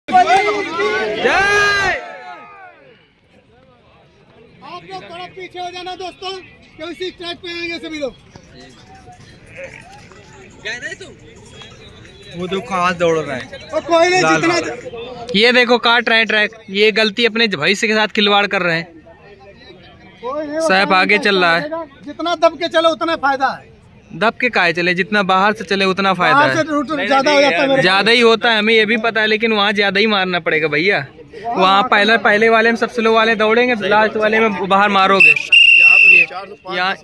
आप लोग थोड़ा पीछे हो जाना दोस्तों, क्योंकि इसी ट्रैक पे आएंगे सभी लोग। वो तो कहाँ दौड़ रहा है और कोई नहीं जितना। ये देखो काट रहे हैं ट्रैक, ये गलती अपने भविष्य के साथ खिलवाड़ कर रहे हैं। साहब आगे चल रहा है, जितना दब के चलो उतना फायदा है। दब के काहे चले, जितना बाहर से चले उतना फायदा है। ज्यादा हो जाता है, ज्यादा ही होता है, हमें ये भी पता है, लेकिन वहाँ ज्यादा ही मारना पड़ेगा भैया। वहाँ पहले वाले में सब स्लो वाले दौड़ेंगे, लास्ट वाले में बाहर मारोगे। यहाँ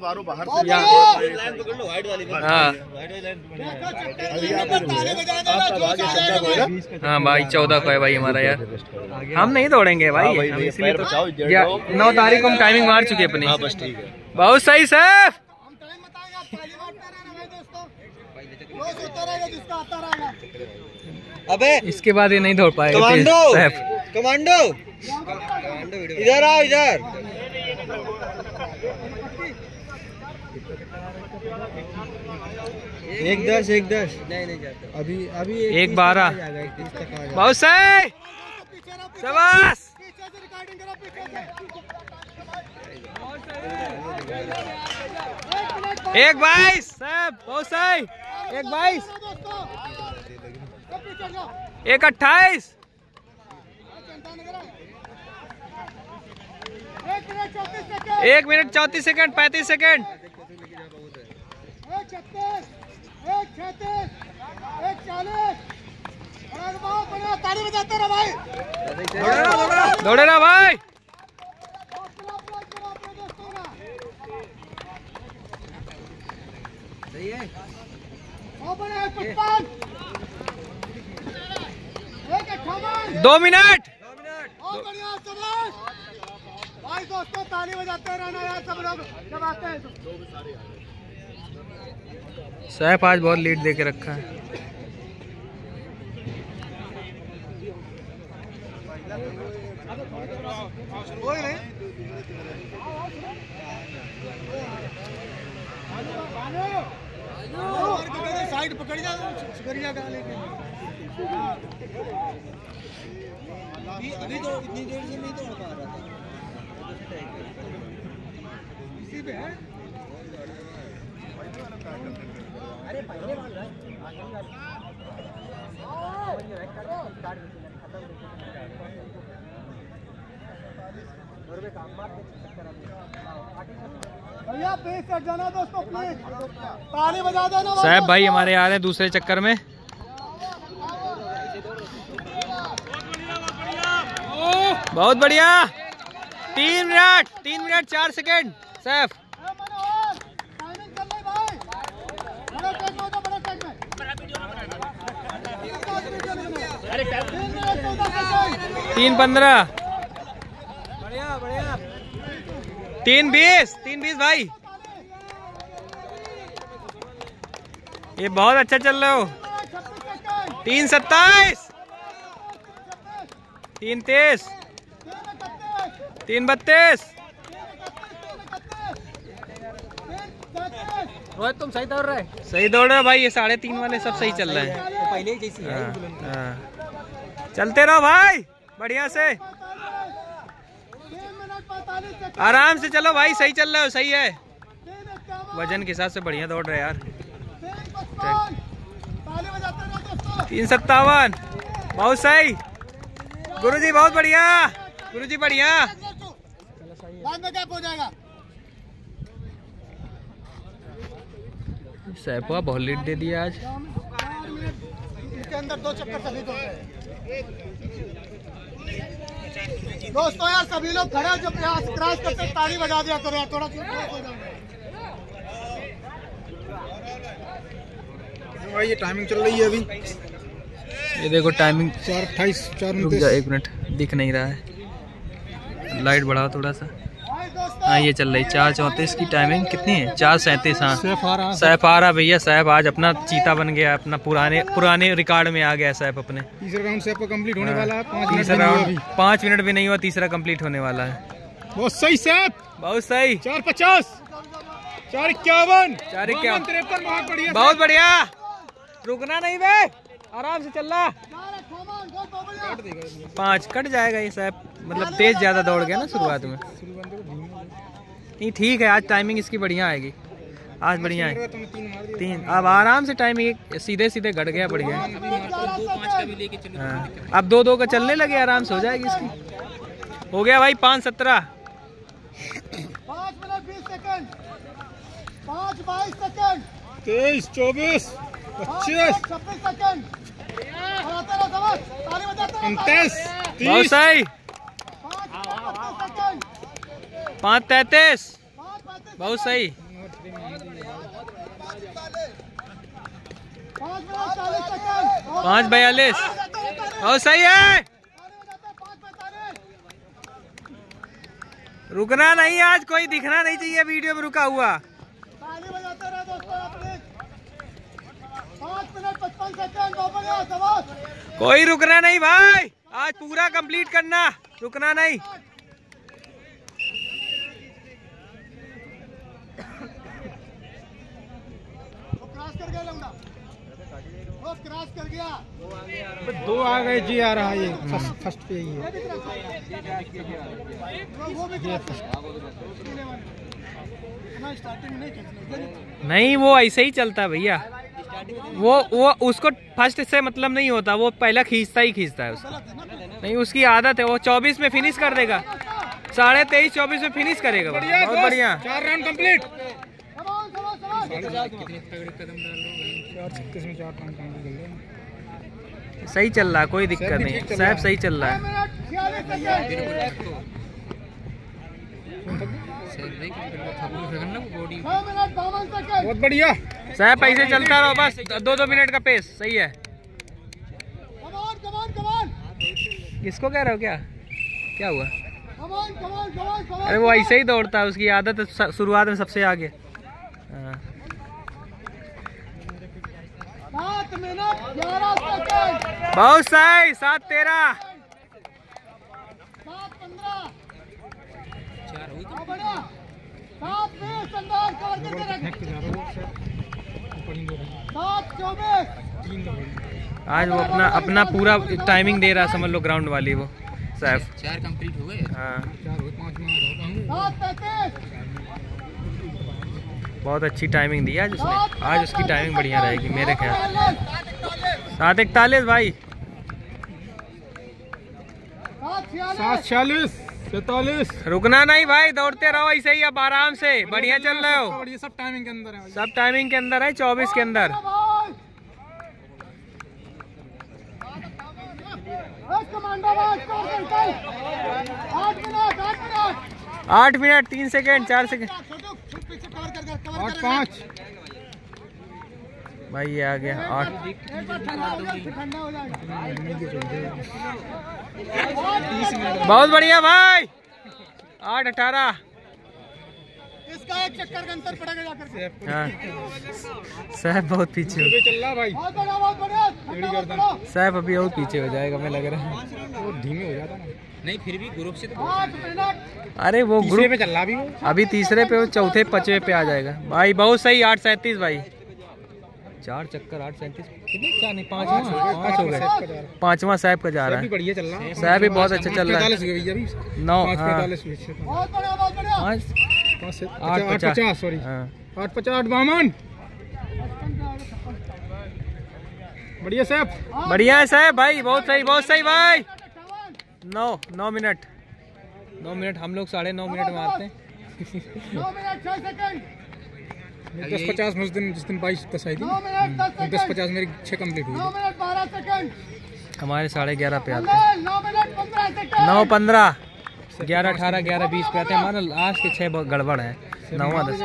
हाँ भाई 14 को है भाई हमारा यार। हम नहीं दौड़ेंगे भाई, हम इसलिए तो 9 तारीख को हम टाइमिंग मार चुके अपनी। बस ठीक है, बहुत सही सर। अबे इसके बाद ये नहीं दौड़ पाएगा। कमांडो इधर आओ, इधर। एक 10 नहीं जाता अभी 1-12 बहुत सही, शाबाश। 1:22 सब बहुत सही। 1:22 1:28 1 मिनट 34 सेकंड 35 सेकंड। दौड़े ना भाई। सही है। 2 मिनट। भाई दोस्तों ताली बजाते रहना यार सब लोग जब आते हैं। सैफ आज बहुत लीड दे के रखा है। साइड पकड़ जा, सुगरिया का लेके। अभी तो इतनी देर से नहीं दौड़ पा रहा था, इसी पे है। अरे पहले वाला भैया प्लीज कट जाना दोस्तों, प्लीज ताली बजा देना। साहब भाई हमारे आ रहे हैं दूसरे चक्कर में। बहुत बढ़िया। 3 मिनट 4 सेकंड सैफ। तीन 15 बढ़िया 3:20 भाई, ये बहुत अच्छा चल रहे हो। 3:27 3:23 3:32। रोहित तुम सही दौड़ रहे हो भाई, ये 3:30 वाले सब सही चल रहे हैं। तो पहले जैसी है। चलते रहो भाई बढ़िया से, आराम से चलो भाई, सही चल रहे हो, सही है। वजन के हिसाब से बढ़िया दौड़ रहे यार। 3:57 बहुत सही। गुरुजी बहुत बढ़िया, गुरुजी बढ़िया। बाद में क्या हो जाएगा। सैफा बहुत लीड दे दिया आज। इसके अंदर 2 चक्कर सभी दो दोस्तों यार, सभी लोग खड़े जो प्रयास क्रॉस करते ताली बजा दिया करो यार, थोड़ा भाई। ये टाइमिंग चल रही है अभी, ये देखो टाइमिंग 4:28 रुक जा 1 मिनट, दिख नहीं रहा है, लाइट बढ़ाओ थोड़ा सा। हाँ ये चल रही 4:34 की टाइमिंग। कितनी है 4:37। हाँ सैफ आ रहा भैया, सैफ आज अपना चीता बन गया, अपना पुराने रिकॉर्ड में आ गया सैफ अपने। तीसरा राउंड सैफ का कंप्लीट होने वाला है। 5 मिनट भी नहीं हुआ, तीसरा कंप्लीट होने वाला है। बहुत सही सैफ, बहुत सही। 4:50 4:51 4:51 बहुत बढ़िया। रुकना नहीं बे, आराम से चल रहा। 5 कट जाएगा ये सैफ, मतलब तेज ज़्यादा दौड़ गया ना शुरुआत में। नहीं ठीक है, आज टाइमिंग इसकी बढ़िया आएगी, आज बढ़िया है। 3 अब आराम से टाइमिंग सीधे सीधे घट गया, बढ़िया। हाँ अब 2-2 का चलने लगे, आराम से हो जाएगी इसकी। हो गया भाई 5:17। 5 मिनट 20 सेकंड, 5:22 सेकंड, 23, 24, 25, 26 सेकंड। 29, बहुत 30। सही। 5:33 5:33 बहुत सही। 5:42 बहुत सही है। रुकना नहीं, आज कोई दिखना नहीं चाहिए वीडियो में रुका हुआ। 5 मिनट 55 सेकंड। कोई रुकना नहीं भाई, आज पूरा कंप्लीट करना, रुकना नहीं। क्रॉस कर गया लौंडा, वो क्रॉस कर गया। 2 आ गए जी, आ रहा है ये फर्स्ट पे ही है। वो भी स्टार्टिंग में नहीं खींचना। नहीं वो ऐसे ही चलता है भैया, वो उसको फर्स्ट से मतलब नहीं होता, वो पहला खींचता ही खींचता है उसको। नहीं उसकी आदत है, वो 24 में फिनिश कर देगा, 23.5 24 में फिनिश करेगा। बहुत बढ़िया। 4 राउंड कंप्लीट। सही चल रहा है, कोई दिक्कत नहीं, सैफ सही चल रहा है। बहुत बढ़िया। सैफ ऐसे चलता रहो बस, 2-2 मिनट का पेस सही है। किसको कह रहे हो, क्या हुआ? अरे वो ऐसे ही दौड़ता है, उसकी आदत है शुरुआत में सबसे आगे। 7 मिनट 11 सेकंड। बहुत सही। 7:13 7:15 7:20 अंदाज कवर करके रख। 7:24 आज वो अपना पूरा टाइमिंग दे रहा, समझ लो ग्राउंड वाली वो सैफ। 4 कंप्लीट हो गए। हाँ 7:33 बहुत अच्छी टाइमिंग दी आज उसने, आज उसकी टाइमिंग बढ़िया रहेगी मेरे ख्याल। 7:41 भाई। 7:46, 47। रुकना नहीं भाई, दौड़ते रहो ऐसे ही, अब आराम से बढ़िया चल रहे हो। ये सब टाइमिंग के अंदर है, सब टाइमिंग के अंदर है, 24 के अंदर। 8 मिनट 3 सेकंड 4 सेकंड। 8:05 भाई ये आ गया 8। बहुत बढ़िया भाई। 8:18 इसका एक चक्कर का अंतर पड़ेगा जाकर के। हाँ सैफ बहुत पीछे हो, चल रहा भाई। बहुत बढ़िया सैफ अभी और पीछे हो जाएगा मैं लग रहा है। वो धीमे हो जाता ना। नहीं फिर भी ग्रुप से तो 8 मिनट। अरे वो ग्रुप पे चल रहा अभी वो। अभी तीसरे पे, वो चौथे 5वें पे आ जाएगा भाई। बहुत सही। 8:37 भाई। 4 चक्कर 8:37 कितने? 4 नहीं 5 हो गए। 5वां सैफ का जा रहा है। बढ़िया चल रहा है, सैफ भी बहुत अच्छा चल रहा है। 9 बहुत बढ़िया बहुत बढ़िया। 8:50 सॉरी 8:50 बामन। बढ़िया सैफ। बढ़िया है सैफ भाई, बहुत सही भाई। 9 मिनट 9 मिनट हम लोग 9.5 मिनट मारते हैं। 9 मिनट 6 सेकंड। 10:50 में जिस दिन 22:10 आई थी। 9 मिनट 10 सेकंड। 10:50 मेरी 6 कंप्लीट हुई। 9 मिनट 12 सेकंड। हमारे 11:30 पे आते हैं। 9 मिनट 15 सेकंड। 9:15 11:18 11:20 पे आते हैं। हमारा लास्ट के 6 गड़बड़ है। 9वां 10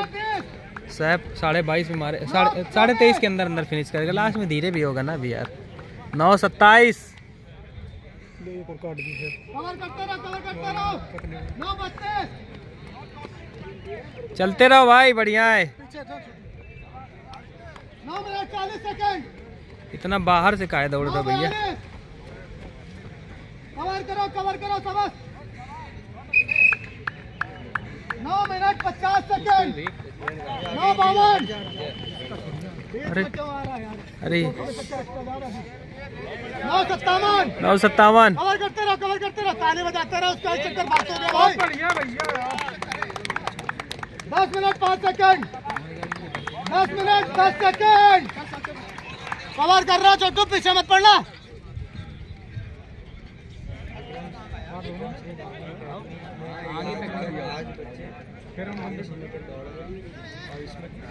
सैफ 22.5 में मारे, 23.5 के अंदर फिनिश करेगा। लास्ट में धीरे भी होगा ना अभी यार। 9:27 कवर करते रहो 9 बजते। चलते रहो भाई, बढ़िया है। 9 मिनट 40 सेकंड। इतना बाहर से काहे दौड़ रहे भैया। कवर करो सबस। 9 मिनट 50 सेकंड। 9:52। अरे 957 957 कवर करते रहो ताली बजाते रहो उसका चक्कर भाग हो गया भाई। बढ़िया भैया 10 minute 5 second 10 minute 10 second cover कर रहा छोटू पीछे मत पड़ना।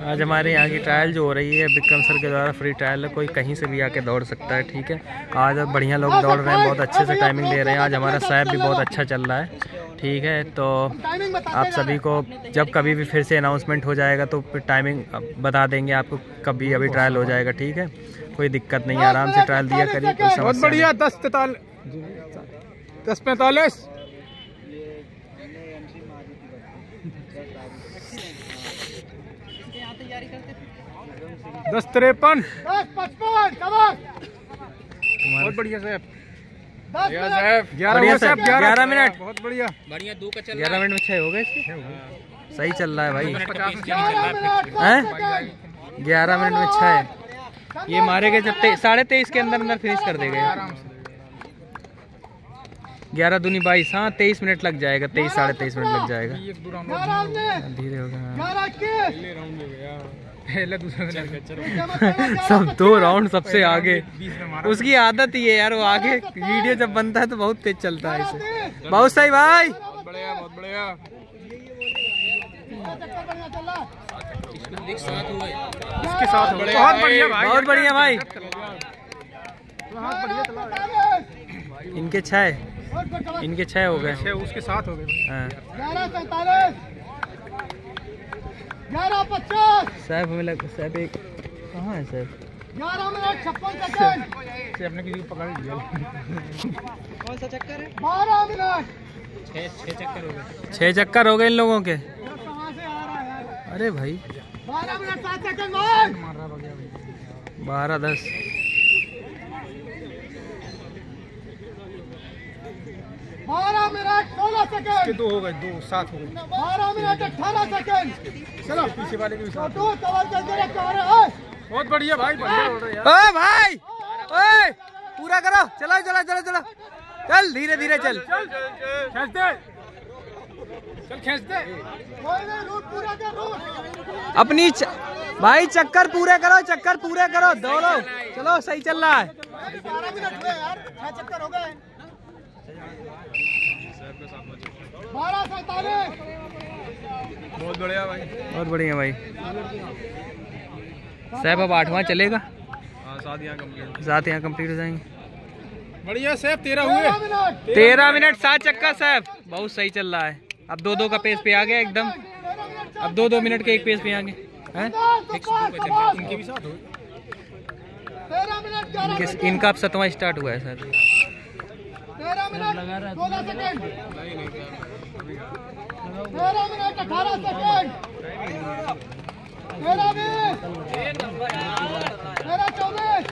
आज हमारे यहाँ की ट्रायल जो हो रही है विक्रम सर के द्वारा फ्री ट्रायल है, कोई कहीं से भी आके दौड़ सकता है। ठीक है, आज बढ़िया लोग दौड़ रहे हैं, बहुत अच्छे से टाइमिंग दे रहे हैं। आज हमारा साहब भी बहुत अच्छा चल रहा है। ठीक है, तो आप सभी को जब कभी भी फिर से अनाउंसमेंट हो जाएगा तो फिर टाइमिंग बता देंगे आपको, कभी अभी ट्रायल हो जाएगा। ठीक है, कोई दिक्कत नहीं है, आराम से ट्रायल दिया करिए, कोई समस्या बहुत बढ़िया। 10:45 10:53 10:55 कवर बहुत बढ़िया साहब। 10 मिनट 11 मिनट बहुत बढ़िया। 11 मिनट में 6 हो गए इसके? सही चल रहा है भाई। 11 मिनट हैं? 11 मिनट में 6 ये मारे गए, जब 23:30 के अंदर फिनिश कर देंगे। 11 दूनी 22, हाँ 23 मिनट लग जाएगा, 23 साढ़े 23 मिनट लग जाएगा। धीरे होगा पहले दूसरा सब 2 राउंड सबसे आगे। उसकी आदत ही है यार, वो आगे वीडियो जब बनता है तो बहुत तेज चलता है इसे। बहुत सही भाई, बहुत बढ़िया बहुत बढ़िया। इसके साथ बहुत बढ़िया भाई, बहुत बढ़िया भाई। इनके 6 हो गए, उसके साथ हो गए। हाँ 11:47 11:50 साहब हमें लग साहब एक कहाँ है साहब? 11 मिनट 56 सेकंड से अपने किसी को पकड़ लिया। कौन सा चक्कर है? 12 मिनट 6 चक्कर हो गए। 6 चक्कर हो गए इन लोगों के। कहाँ से आ रहा है यार? अरे भाई 12 मिनट 7 सेकंड भाई। 12:10 12 मिनट 16 सेकंड 2 हो गए, 2 7 हो गए। 12 मिनट 18 सेकंड चलो पीछे वाले के भी साथ। छोटू कवर करके रख कवर। बहुत बढ़िया भाई, बढ़िया हो रहा है यार। ओए भाई, ओए पूरा करो, चलो चलो चलो चलो, चल धीरे धीरे चल। खींच दे, चल खींच दे। कोई नहीं, रूट पूरा कर रूट। अपनी भाई चक्कर पूरे करो, दौड़ो, चलो सही चल रहा है। 12 मिनट हुए यार, 6 चक्कर हो गए। 12:47 बहुत बढ़िया भाई, बहुत बढ़िया भाई। साहब अब 8वां चलेगा, साथ यहाँ कंप्लीट हो जाएंगे। बढ़िया साहब। 13 हुए, 13 मिनट 7 चक्कर साहब, बहुत सही चल रहा है। अब 2-2 का पेस पे आ गया एकदम, अब 2-2 मिनट के एक पेस पे आ गए हैं। इनके भी साथ हो। 13 मिनट इनका अब 7वां स्टार्ट हुआ है sir. 13 minute 16 second 13 minute 18 second 13 20 13 24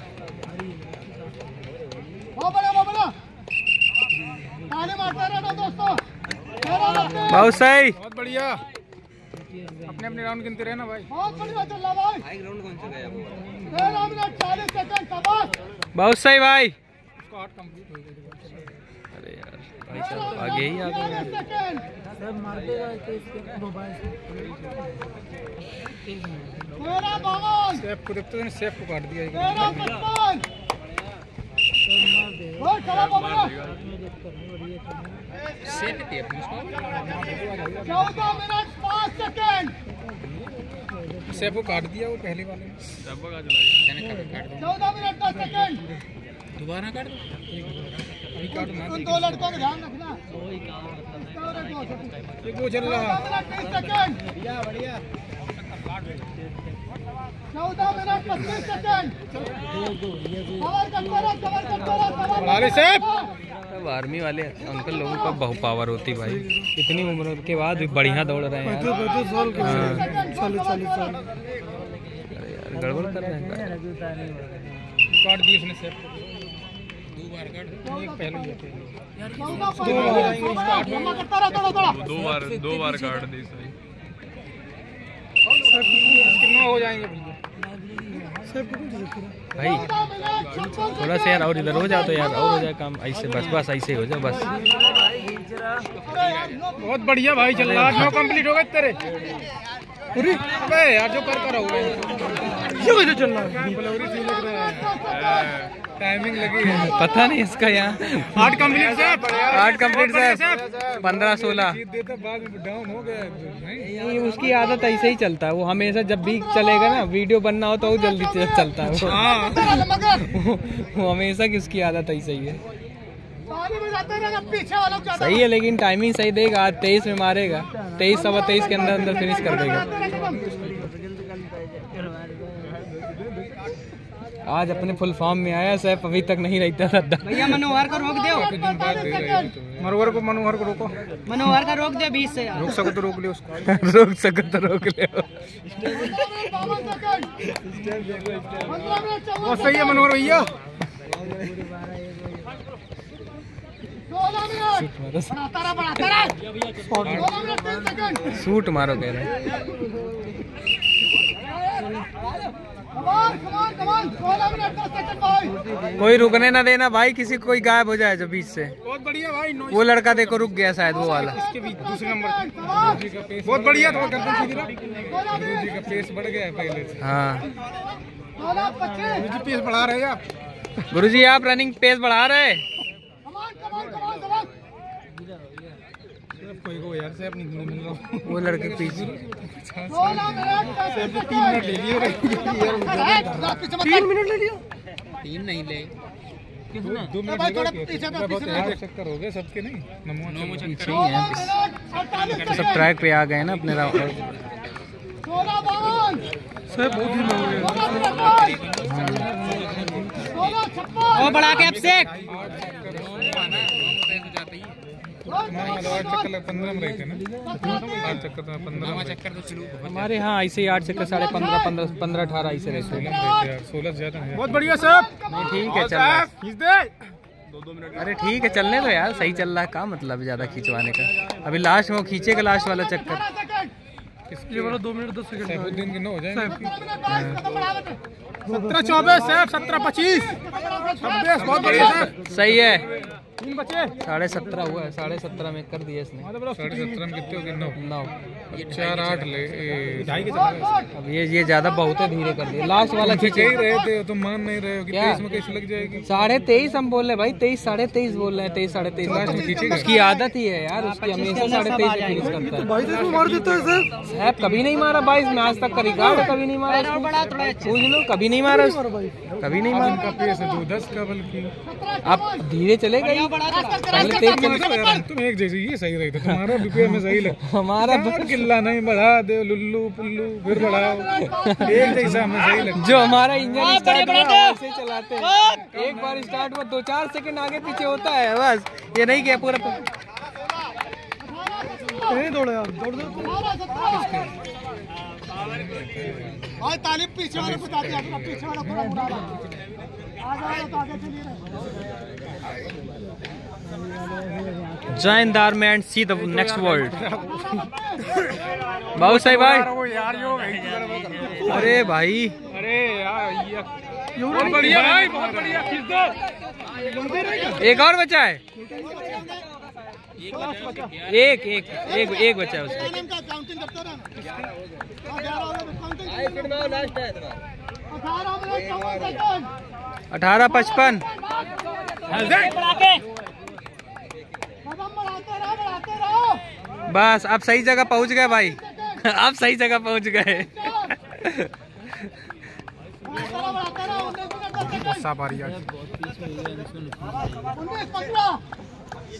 बहुत बड़ा ताली मारते रहना दोस्तों। 13 बहुत सही, बहुत बढ़िया। अपने अपने राउंड गिनते रहना भाई। बहुत बढ़िया चल रहा भाई। 13 मिनट 40 सेकंड शाबाश। बहुत सही भाई। उसका 8 कंप्लीट हो गया। अरे यार भाई साहब आगे ही आ गए। 13 सेकंड तेरह 52 सेफ को देखते हैं, सेफ को काट दिया। 13 55 बहुत खराब हो गया। 14 मिनट 5 सेकंड सेफ को काट दिया वो पहले वाले ने। 14 मिनट 10 सेकंड दोबारा कर अभी काट ना। उन 2 लड़कों का ध्यान रखना। एक वो चल रहा। 14 मिनट 20 सेकंड बढ़िया 14 मिनट 25 सेकंड कवर करते रहो सेफ। अब आर्मी वाले अंकल लोगों का बहुत पावर होती भाई, इतनी उम्र के बाद भी बढ़िया दौड़ रहे हैं यार। अरे यार गड़बड़ कर रहे हैं। काट दिए उसने सेफ को। 2 बार काट, एक पहले ही थे। 2 बार काट दी सही। कितना हो जाएंगे भैया? भाई थोड़ा सा यार और इधर हो जाओ तो यार और हो जाए काम। ऐसे बस बस ऐसे हो जाओ बस। बहुत बढ़िया भाई चल रहा है। 9 कंप्लीट हो गए तेरे। अबे यार जो कर हो गए ये चल रहा है। टाइमिंग लगी है पता नहीं इसका यहाँ 8 कंप्लीट से 15-16 बाद में डाउन हो गया। नहीं उसकी आदत ऐसे ही चलता है वो हमेशा। जब भी चलेगा ना वीडियो बनना हो तो वो जल्दी से चलता है वो हमेशा की उसकी आदत ऐसे ही है। सही है लेकिन टाइमिंग सही देगा। आज 23 में मारेगा। 23-23 के अंदर फिनिश कर देगा। आज अपने फुल फॉर्म में आया। सैफ अभी तक नहीं रहता था। भैया मनोहर को रोक दो। मनोहर को रोको। मनोहर का रोक दे 20 से। रोक सको तो रोक ले उसको। रोक सको तो रोक ले। बहुत सही है मनोहर भैया। शूट मारो कह रहे हैं। कोई रुकने ना देना भाई। किसी को कोई गायब हो जाए जो बीच से। बहुत बढ़िया भाई। वो लड़का देखो रुक गया शायद वो वाला। इसके बीच दूसरे नंबर बहुत बढ़िया। थोड़ा गर्दन जी का पेस बढ़ गया है पहले से। हाँ गुरुजी पेस बढ़ा रहे हैं आप। गुरुजी आप रनिंग पेस बढ़ा रहे हैं। कोई को यार से अपनी मिल रहा हूँ। वो लड़के पीछे 3 मिनट ले लिए। 3 मिनट ले लियो। 3 नहीं ले 2 मिनट चक्कर हो गए सबके। नहीं पीछे ही है सब। ट्रैक पे आ गए ना अपने वो बढ़ा के अपसेट। 8 चक्कर 15 में रहते ना। 8 चक्कर तो 15 चक्कर तो शुरू हमारे यहाँ ऐसे ही 8 चक्कर 15.5 15-18 ऐसे रहते हैं। 16 ज्यादा है। बहुत बढ़िया साहब। नहीं ठीक है चल रहा है। अरे ठीक है चलने दो यार। सही चल रहा है। क्या मतलब ज्यादा खिंचवाने का। अभी लास्ट में वो खींचेगा लास्ट वाला चक्कर। ये वाला 2 मिनट 10 सेकंड दिन के 9 हो जाएंगे। 17-24 साहब 17-25 26। बहुत बढ़िया साहब। सही है। 3 बचे। 17.5 हुआ है। 17.5 में कर दिया इसने। 17.5 में कितने हो गए? 9 4 8 ले 2.5 के चला। अब ये ज्यादा बहुत है। धीरे कर दिया। लास्ट वाला खींचे ही रहे थे। तुम मान नहीं रहे हो कि 23 में कैसे लग जाएगी। 23.5 हम बोल रहे भाई। 23 23.5 बोल रहे हैं। 23 23.5 उसकी आदत ही है यार। उसकी हमेशा 23.5 में फिनिश करता है। 22 मार देता है सर। साहब कभी नहीं मारा 22 में। आज तक का रिकॉर्ड है। कभी नहीं मारा पूछ लो। कभी नहीं मारा कभी नहीं मारा। का पेस है 10 का बल्कि। आप धीरे चलेगा ही। पहले तेज चले। तुम एक जैसे ये सही रहता। तुम्हारा बीपीएम में सही लगता। हमारा किल्ला नहीं बढ़ा दे लुल्लू पुल्लू फिर बढ़ाओ। एक जैसा हमें सही लगता। जो हमारा इंजन स्टार्ट हुआ ऐसे चलाते हैं। एक बार स्टार्ट हुआ 2-4 सेकंड आगे पीछे होता है बस। ये नहीं किया पूरा नहीं दौड़े यार। दौड़ दो भाई। तालिब पीछे वाले को बता दिया। पीछे वाला पूरा उड़ा रहा। आ जाओ तो आगे चलिए। Join the army and see the next world. बहुत सही भाई। अरे भाई। अरे यार बहुत बढ़िया भाई। बहुत बढ़िया। खींच दो। एक और बचा है। एक बचा है उसका। 18:55। बस आप सही जगह पहुंच गए भाई। आप सही जगह पहुंच गए।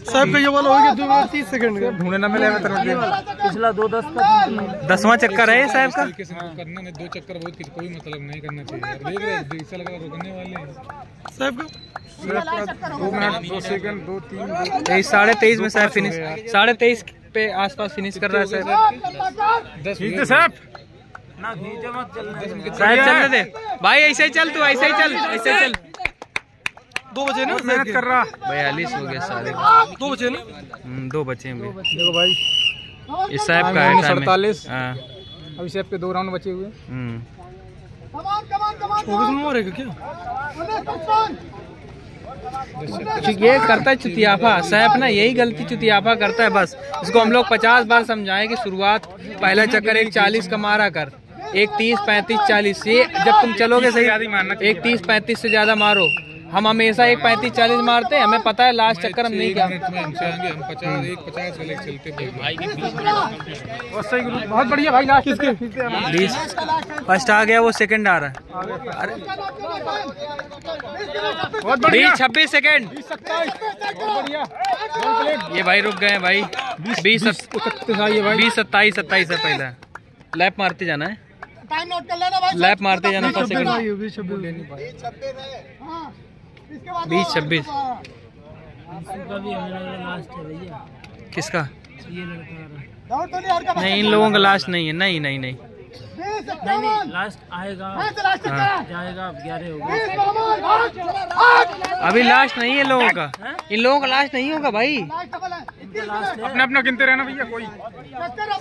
साहब का ये वाला हो गया 2 मिनट 30 सेकंड का। ढूंढे ना मिले पिछला 2-10 का 10वां चक्कर है साहब का। करना नहीं। 2 चक्कर बहुत कोई मतलब नहीं करना चाहिए। देख रहे ऐसा लग रहा रुकने वाले साहब का 2 मिनट 2 सेकंड 2 3 23.5 में साहब फिनिश। 23.5 पे आसपास फिनिश कर रहा है साहब। 10 साहब ना नीचे मत चलने। साहब चलने दे भाई। ऐसे ही चल तू। ऐसे ही चल। ऐसे ही चल। 2 बचे ना। मेहनत कर रहा। 42 हो गया सारे। 2 बचे ना। 2 बचे हैं। देखो भाई इस साहब का है 47। हाँ अभी साहब के 2 राउंड बचे हुए। मारेगा क्या? ये करता है चुतियाफा सैफ ना, यही गलती चुतियाफा करता है बस। इसको हम लोग 50 बार समझाएं कि शुरुआत पहला चक्कर एक 40 का मारा कर, एक 30 35 40। ये जब तुम चलोगे सही एक 30 35 से ज्यादा मारो। हम हमेशा एक 35 40 मारते हैं, हमें पता है लास्ट चक्कर हम नहीं क्या। बहुत बढ़िया भाई। लास्ट किसके? 20 फर्स्ट आ गया, वो सेकंड आ रहा है। 20 26 सेकंड। ये भाई रुक गए भाई। 20 27 27 है पहला। लैप मारते जाना है, टाइम नोट कर लेना भाई। लैप मारते जाना। 20 26 किसका? नहीं, इन लोगों का लास्ट नहीं है। नहीं नहीं नहीं, लास्ट आएगा जाएगा 11 होगा। अभी लास्ट नहीं है लोगों का। इन लोगों का लास्ट नहीं होगा भाई। अपना अपना गिनते रहना भैया, कोई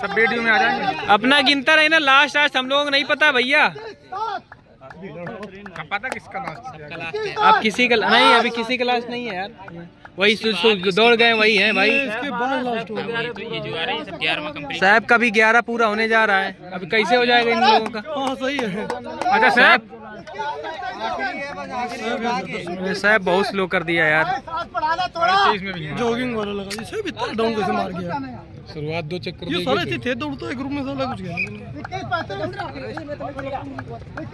सब वीडियो में आ जाएंगे। अपना गिनता रहे ना। लास्ट हम लोगों को नहीं पता भैया। पता किसका लास्ट? आप किसी का नहीं, अभी किसी का लास्ट नहीं है यार। वही दौड़ गए वही है भाई। साहब का भी 11 पूरा होने जा रहा है। अभी कैसे हो जाएगा इन लोगों का? सही है। अच्छा साहब, साहब बहुत स्लो कर दिया यार। जॉगिंग वाला लगा इतना डाउन कैसे मार गया? शुरुआत 2 चक्कर ये सारे थे दौड़ता है ग्रुप में, साला कुछ गया।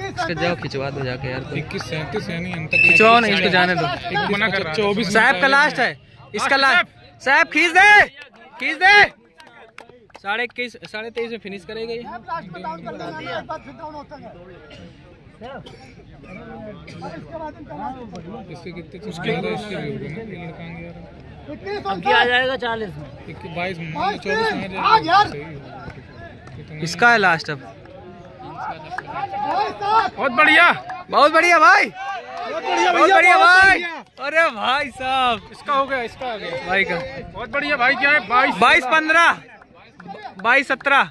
इसका जाओ खिंचवा दो जाके यार। 21 37 है नहीं, खिंचवाओ नहीं, इसको जाने दो। मना कर रहा है। 24 साहब का लास्ट है, इसका लास्ट। साहब खींच दे 21 23.5 में फिनिश करेगा ये। इसके कितने उसके भी होगा अब आ जाएगा 40 में। 22 24 आ जाएगा। इसका है लास्ट अब। बहुत बढ़िया, बहुत बढ़िया भाई, बहुत बढ़िया भाई। अरे भाई साहब, इसका हो गया, इसका आ गया भाई का। बहुत बढ़िया भाई। क्या है? 22 15 22 17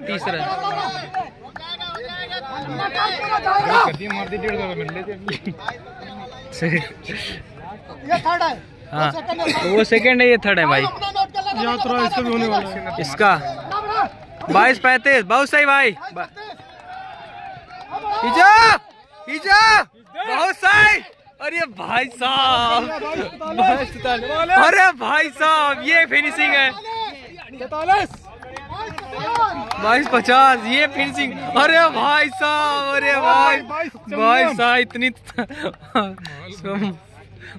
तीसरा। मार दी 1.5 मिल लेते। ये थर्ड है। हाँ वो सेकंड है, ये थर्ड है भाई। इसका भी होने वाला है। इसका 22 35 बहुत सही भाई। बहुत सही। अरे भाई साहब, अरे भाई साहब ये फिनिशिंग है। 22 50 ये फिनिशिंग। अरे भाई साहब, अरे भाई साहब इतनी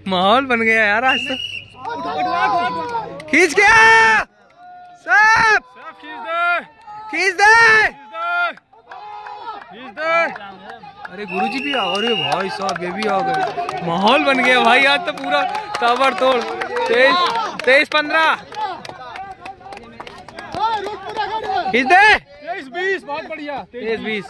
माहौल बन गया यार आज तो। खींच गया सब, खींच दे। अरे गुरुजी भी आओ। अरे भाई साहब ये भी आ गए। माहौल बन गया भाई आज तो पूरा ताबड़तोड़। 23 15 खींच दे। 23 20 बहुत बढ़िया। 23 20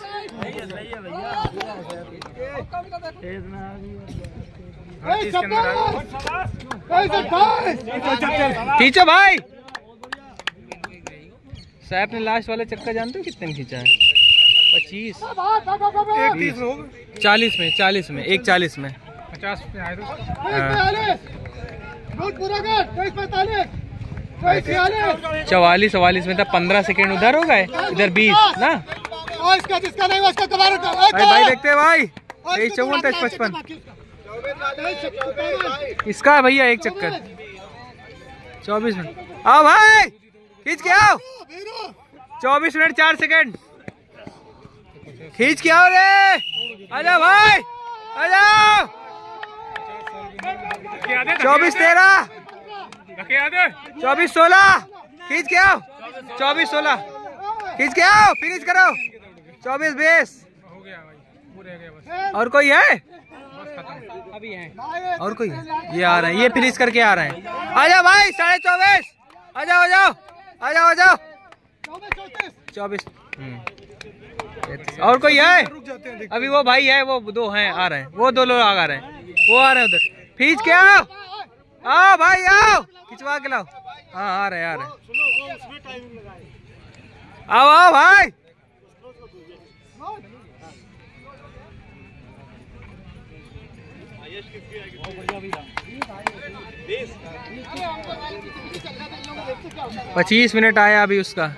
खींचो भाई। साहब ने लास्ट वाला चक्कर जानते हो कितने में खींचा है? 25 40 में 40 में एक 40 में 50 पे आए तो 44 44 में था। 15 सेकेंड उधर हो गए, इधर 20 ना। जिसका नहीं उसका दोबारा भाई देखते हैं भाई। 54 55 इसका है भैया एक चक्कर। 24 मिनट आओ भाई, खींच के आओ। 24 मिनट 4 सेकेंड खींच के आओ रे। आजा भाई, आजा। 24 13 24 16 खींच के आओ। 24 16 खींच के आओ, फिनिश करो। 24 20 और कोई है? अभी है और कोई है? ये आ रहे हैं, ये फिनिश करके आ रहे हैं। आजा भाई 24.5 आ जाओ, आ जाओ, आ जाओ, आ जाओ। 24 और कोई है? अभी वो भाई है, वो 2 हैं आ रहे हैं। वो 2 लोग आ रहे हैं, वो आ रहे हैं उधर। खींच के आओ, आओ भाई आओ, खिंचवा के लाओ। हाँ आ रहे हैं, आ रहे हैं। आओ आओ भाई, पच्चीस मिनट आया अभी उसका।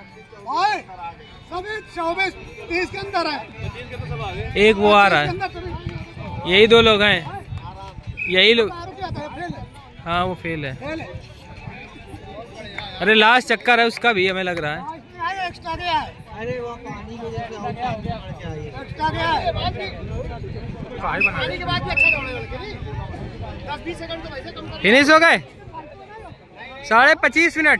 सभी 24-30 के अंदर है। एक वो आ रहा है, यही दो लोग हैं, यही लोग। हाँ वो फेल है। अरे लास्ट चक्कर है उसका भी, हमें लग रहा है। एक्स्ट्रा गया है। अरे वो पानी एक्स्ट्रा गया है। पानी के बाद भी अच्छा दौड़ेगा, 10-20 सेकंड तो वैसे कम। फिनिश हो गए 25.5 मिनट।